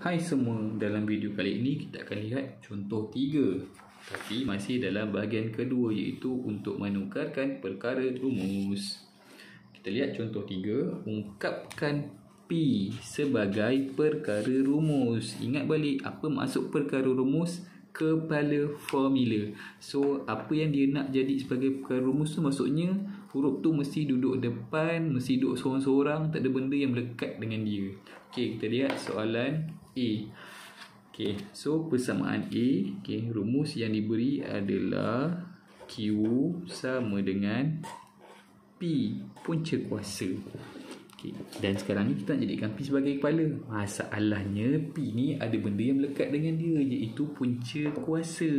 Hai semua, dalam video kali ini kita akan lihat contoh 3, tapi masih dalam bahagian kedua, iaitu untuk menukarkan perkara rumus. Kita lihat contoh 3, ungkapkan P sebagai perkara rumus. Ingat balik apa maksud perkara rumus? Kepala formula. So apa yang dia nak jadi sebagai perkara rumus tu, maksudnya huruf tu mesti duduk depan, mesti duduk seorang-seorang, tak ada benda yang melekat dengan dia. Okey, kita lihat soalan A. Okey, so persamaan A, okey, rumus yang diberi adalah Q sama dengan P punca kuasa. Okay. Dan sekarang ni kita nak jadikan P sebagai kepala. Masalahnya P ni ada benda yang melekat dengan dia, iaitu punca kuasa.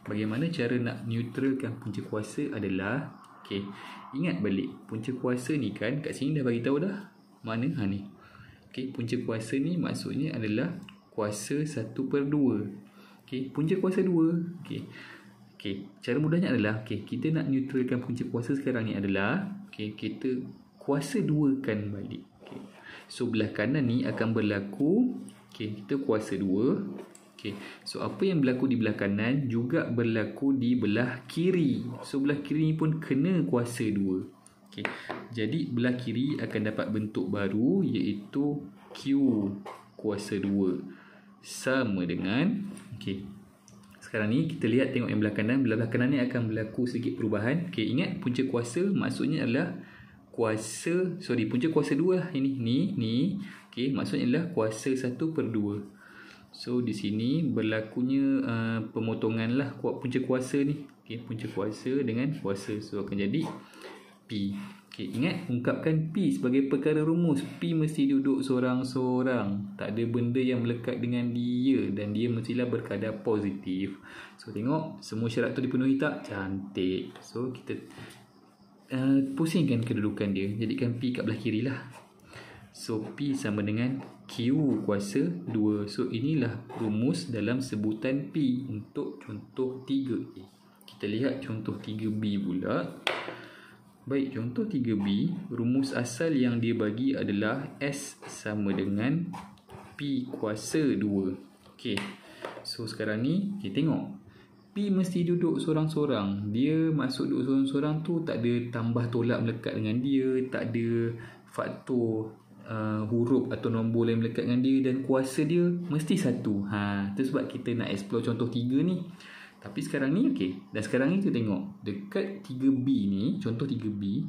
Bagaimana cara nak neutralkan punca kuasa adalah, okay, ingat balik punca kuasa ni kan kat sini dah bagi tahu dah mana ni. Okay, punca kuasa ni maksudnya adalah kuasa 1/2. Okay, punca kuasa 2. Okay. Okay, cara mudahnya adalah, okay, kita nak neutralkan punca kuasa sekarang ni adalah, okay, kita kuasa 2 kan balik. Okay. So belah kanan ni akan berlaku, okay, kita kuasa 2. Okay. So apa yang berlaku di belah kanan juga berlaku di belah kiri. So belah kiri ni pun kena kuasa 2. Okay. Jadi belah kiri akan dapat bentuk baru, iaitu Q kuasa 2 sama dengan, okay, sekarang ni kita lihat, tengok yang belah kanan. Belah kanan ni akan berlaku sedikit perubahan. Okay, ingat punca kuasa maksudnya adalah punca kuasa 2 lah. Ni. Okey, maksudnya adalah kuasa 1/2. So di sini berlakunya pemotongan lah punca kuasa ni. Okey, punca kuasa dengan kuasa. So akan jadi P. Okey, ingat ungkapkan P sebagai perkara rumus. P mesti duduk seorang-seorang, tak ada benda yang melekat dengan dia, dan dia mestilah berkadar positif. So tengok semua syarat tu dipenuhi tak? Cantik. So kita pusingkan kedudukan dia, jadikan P kat belah kiri lah. So P sama dengan Q kuasa 2. So inilah rumus dalam sebutan P untuk contoh 3. Kita lihat contoh 3B pula. Baik, contoh 3B, rumus asal yang dia bagi adalah S sama dengan P kuasa 2. Okey, so sekarang ni kita tengok P mesti duduk seorang-seorang. Dia masuk duduk seorang-seorang tu tak ada tambah tolak melekat dengan dia, tak ada faktor huruf atau nombor yang melekat dengan dia, dan kuasa dia mesti 1. Itu sebab kita nak explore contoh 3 ni. Tapi sekarang ni, okey, dan sekarang ni kita tengok dekat 3B ni, contoh 3B,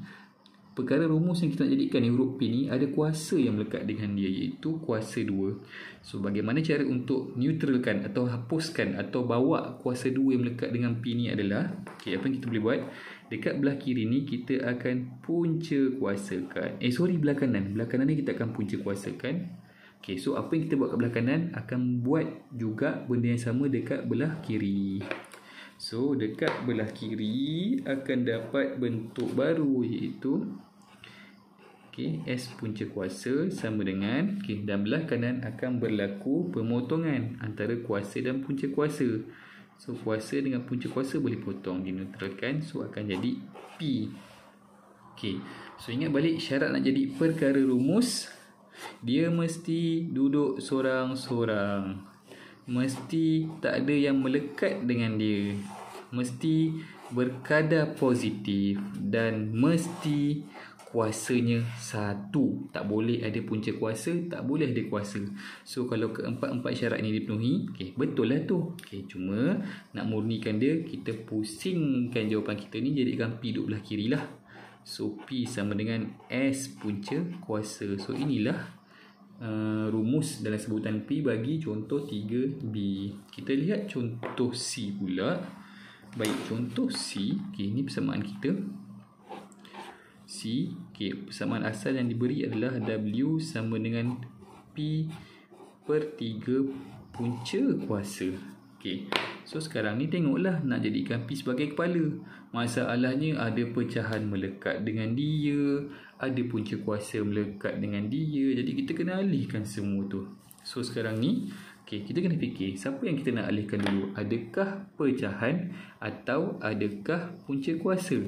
perkara rumus yang kita nak jadikan ni, huruf P ni ada kuasa yang melekat dengan dia, iaitu kuasa 2. So bagaimana cara untuk neutralkan atau hapuskan atau bawa kuasa 2 yang melekat dengan P ni adalah, okay, apa yang kita boleh buat, dekat belah kiri ni kita akan punca kuasakan. Belah kanan. Belah kanan ni kita akan punca kuasakan. Okay, so apa yang kita buat kat belah kanan akan buat juga benda yang sama dekat belah kiri. So dekat belah kiri akan dapat bentuk baru, iaitu, okay, S punca kuasa sama dengan, okay, dan belah kanan akan berlaku pemotongan antara kuasa dan punca kuasa. So kuasa dengan punca kuasa boleh potong, dineutralkan. So akan jadi P. Okay, so ingat balik syarat nak jadi perkara rumus, dia mesti duduk seorang-seorang, mesti tak ada yang melekat dengan dia, mesti berkadar positif, dan mesti kuasanya 1. Tak boleh ada punca kuasa, tak boleh ada kuasa. So kalau keempat-empat syarat ni dipenuhi, okay, betul lah tu. Okay, cuma nak murnikan dia, kita pusingkan jawapan kita ni, jadikan P duduk belah kiri lah. So P sama dengan S punca kuasa. So inilah rumus dalam sebutan P bagi contoh 3B. Kita lihat contoh C pula. Baik, contoh C, okay, ini persamaan kita C. Okay, persamaan asal yang diberi adalah W sama dengan P/3 punca kuasa. Okay, so sekarang ni tengoklah nak jadikan P sebagai kepala. Masalahnya ada pecahan melekat dengan dia, ada punca kuasa melekat dengan dia, jadi kita kena alihkan semua tu. So sekarang ni, okay, kita kena fikir siapa yang kita nak alihkan dulu, adakah pecahan atau adakah punca kuasa.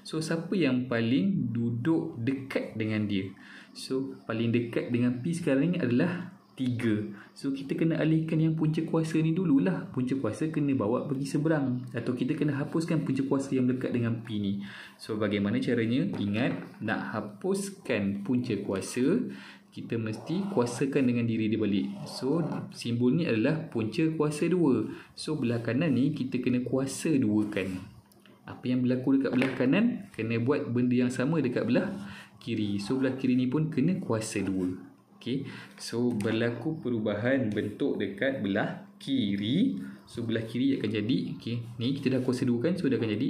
So siapa yang paling duduk dekat dengan dia? So paling dekat dengan P sekarang ni adalah 3. So kita kena alihkan yang punca kuasa ni dululah. Punca kuasa kena bawa pergi seberang, atau kita kena hapuskan punca kuasa yang melekat dengan P ni. So bagaimana caranya? Ingat, nak hapuskan punca kuasa, kita mesti kuasakan dengan diri dia balik. So simbol ni adalah punca kuasa 2. So belah kanan ni kita kena kuasa 2kan. Apa yang berlaku dekat belah kanan, kena buat benda yang sama dekat belah kiri. So belah kiri ni pun kena kuasa 2. Okay. So berlaku perubahan bentuk dekat belah kiri. So belah kiri akan jadi, okay, ni kita dah kuasa 2 kan. So dia akan jadi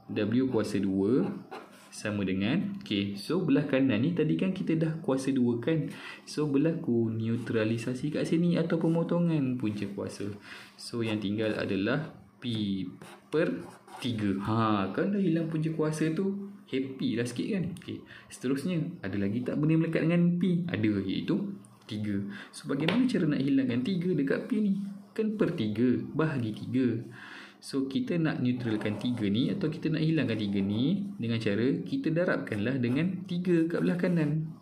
W kuasa 2 sama dengan, okay, so belah kanan ni tadi kan kita dah kuasa 2 kan. So berlaku neutralisasi kat sini atau pemotongan punca kuasa. So yang tinggal adalah P per 3. Kan dah hilang punca kuasa tu. Happy lah sikit kan. Okay. Seterusnya, ada lagi tak benda melekat dengan P? Ada, iaitu 3. So bagaimana cara nak hilangkan 3 dekat P ni? Kan per 3 bahagi 3. So kita nak neutralkan 3 ni, atau kita nak hilangkan 3 ni dengan cara kita darabkanlah dengan 3 kat belah kanan.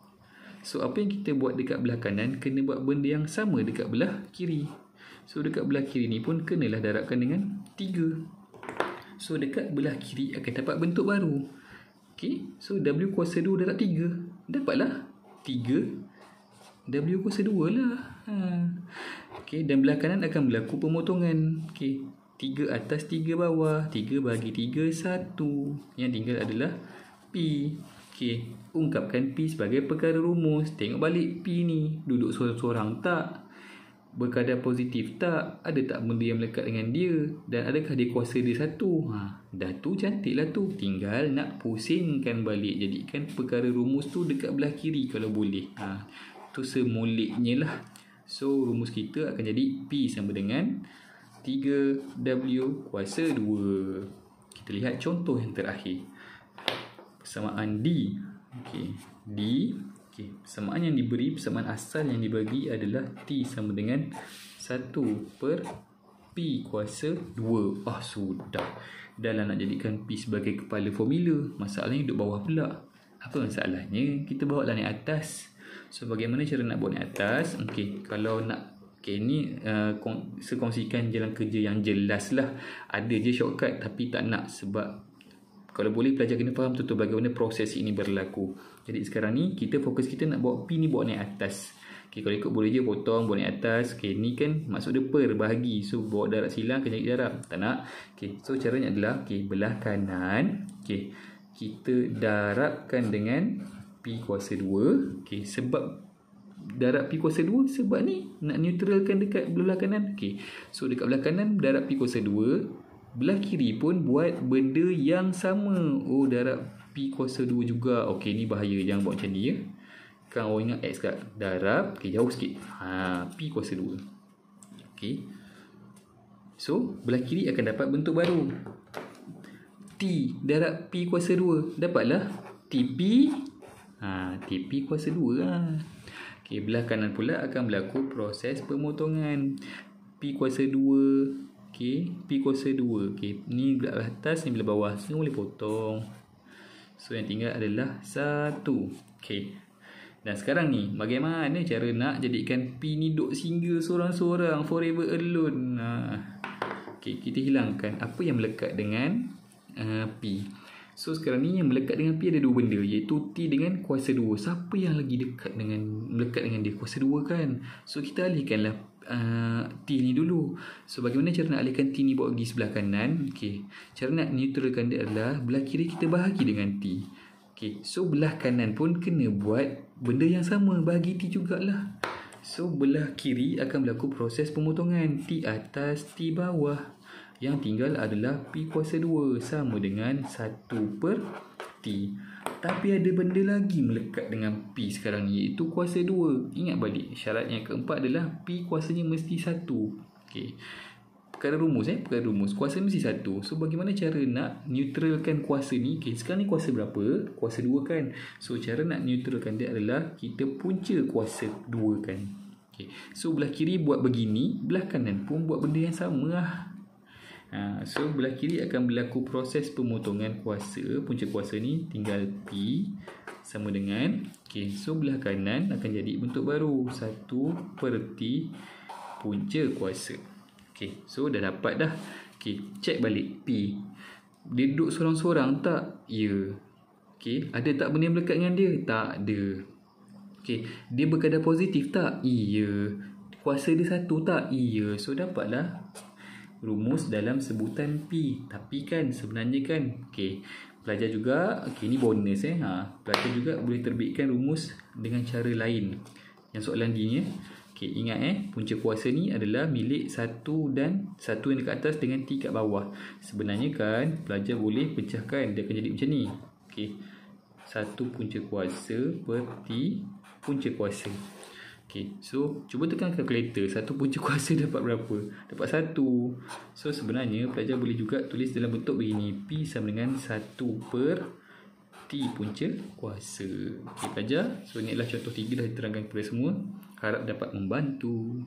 So apa yang kita buat dekat belah kanan, kena buat benda yang sama dekat belah kiri. So dekat belah kiri ni pun kenalah darabkan dengan 3. So dekat belah kiri akan dapat bentuk baru. Okay, so W kuasa 2 darab 3. Dapatlah 3 W kuasa 2 lah. Okay, dan belah kanan akan berlaku pemotongan. Okay, 3 atas 3 bawah, 3 bahagi 3 1. Yang tinggal adalah P. Okay, ungkapkan P sebagai perkara rumus. Tengok balik P ni, duduk sorang-sorang tak? Berkadar positif tak? Ada tak benda yang melekat dengan dia? Dan adakah dia kuasa dia 1? Dah tu cantik lah tu. Tinggal nak pusingkan balik, jadikan perkara rumus tu dekat belah kiri kalau boleh. Tu semoleknya lah. So rumus kita akan jadi P sama dengan 3W kuasa 2. Kita lihat contoh yang terakhir. Persamaan D. Okay, D. Okay, persamaan yang diberi, persamaan asal yang dibagi adalah T sama dengan 1 per P kuasa 2. Sudah. Dah lah nak jadikan P sebagai kepala formula. Masalahnya duduk bawah pula. Apa masalahnya? Kita bawa lah naik atas. So bagaimana cara nak bawa naik atas? Okay, kalau nak, okay, ni sekongsikan jalan kerja yang jelas lah. Ada je shortcut, tapi tak nak, sebab kalau boleh pelajar kena faham betul bagaimana proses ini berlaku. Jadi sekarang ni kita fokus kita nak bawa P ni bawa naik atas. Okay, kalau ikut boleh je potong bawa naik atas. Okay, ni kan maksud dia per bahagi. So bawa darab silang kena cari darab. Tak nak. Okay, so caranya adalah, okay, belah kanan, okay, kita darabkan dengan P kuasa 2. Okay, sebab darab P kuasa 2 sebab ni nak neutralkan dekat belah kanan. Okay, so dekat belah kanan darab P kuasa 2. Belah kiri pun buat benda yang sama. Darab P kuasa 2 juga. Okey, ni bahaya. Jangan buat macam ni ya. Kan orang ingat X kat darab. Okey, jauh sikit. P kuasa 2. Okey. So, belah kiri akan dapat bentuk baru. T darab P kuasa 2. Dapatlah TP. TP kuasa 2 lah. Okey, belah kanan pula akan berlaku proses pemotongan. P kuasa 2. Okay, P kuasa 2. Okay, ni belah atas, ni belah bawah. Semua boleh potong. So yang tinggal adalah 1. Okay, dan sekarang ni bagaimana cara nak jadikan P ni duk single sorang-sorang, forever alone. Okay, kita hilangkan apa yang melekat dengan P. So sekarang ni yang melekat dengan P ada dua benda, iaitu T dengan kuasa 2. Siapa yang lagi dekat dengan melekat dengan dia? Kuasa 2 kan. So kita alihkanlah T ni dulu. So bagaimana cara nak alihkan T ni bawa pergi sebelah kanan? Okay, cara nak neutralkan dia adalah belah kiri kita bahagi dengan T. Okay, so belah kanan pun kena buat benda yang sama, bahagi T jugalah. So belah kiri akan berlaku proses pemotongan, T atas T bawah. Yang tinggal adalah P kuasa 2 sama dengan 1 per T. Tapi ada benda lagi melekat dengan P sekarang ni, iaitu kuasa 2. Ingat balik, syarat yang keempat adalah P kuasanya mesti 1. Okay, perkara rumus perkara rumus, kuasa mesti 1. So bagaimana cara nak neutralkan kuasa ni? Okay, sekarang ni kuasa berapa? Kuasa 2 kan. So cara nak neutralkan dia adalah kita punca kuasa 2 kan. Okay, so belah kiri buat begini, belah kanan pun buat benda yang sama lah. So belah kiri akan berlaku proses pemotongan kuasa. Punca kuasa ni tinggal P sama dengan, okey, so belah kanan akan jadi bentuk baru 1/T punca kuasa. Okey, so dah dapat dah. Okey, check balik P. Dia duduk sorang-sorang tak? Ya. Okey, ada tak benda yang melekat dengan dia? Tak ada. Okey, dia berkadar positif tak? Iya. Kuasa dia 1 tak? Iya. So dapatlah rumus dalam sebutan P. Tapi kan sebenarnya kan, okey, pelajar juga, okey, ni bonus pelajar juga boleh terbitkan rumus dengan cara lain. Yang soalan D ni, okey, ingat punca kuasa ni adalah milik 1 dan 1 yang dekat atas dengan T kat bawah. Sebenarnya kan pelajar boleh pecahkan, dia akan jadi macam ni. Okey, 1 punca kuasa per T punca kuasa. Okey, so cuba tekan kalkulator. 1 punca kuasa dapat berapa? Dapat 1. So sebenarnya pelajar boleh juga tulis dalam bentuk begini. P sama dengan 1/T punca kuasa. Okey pelajar, so ini adalah contoh 3 dah diterangkan kepada semua. Harap dapat membantu.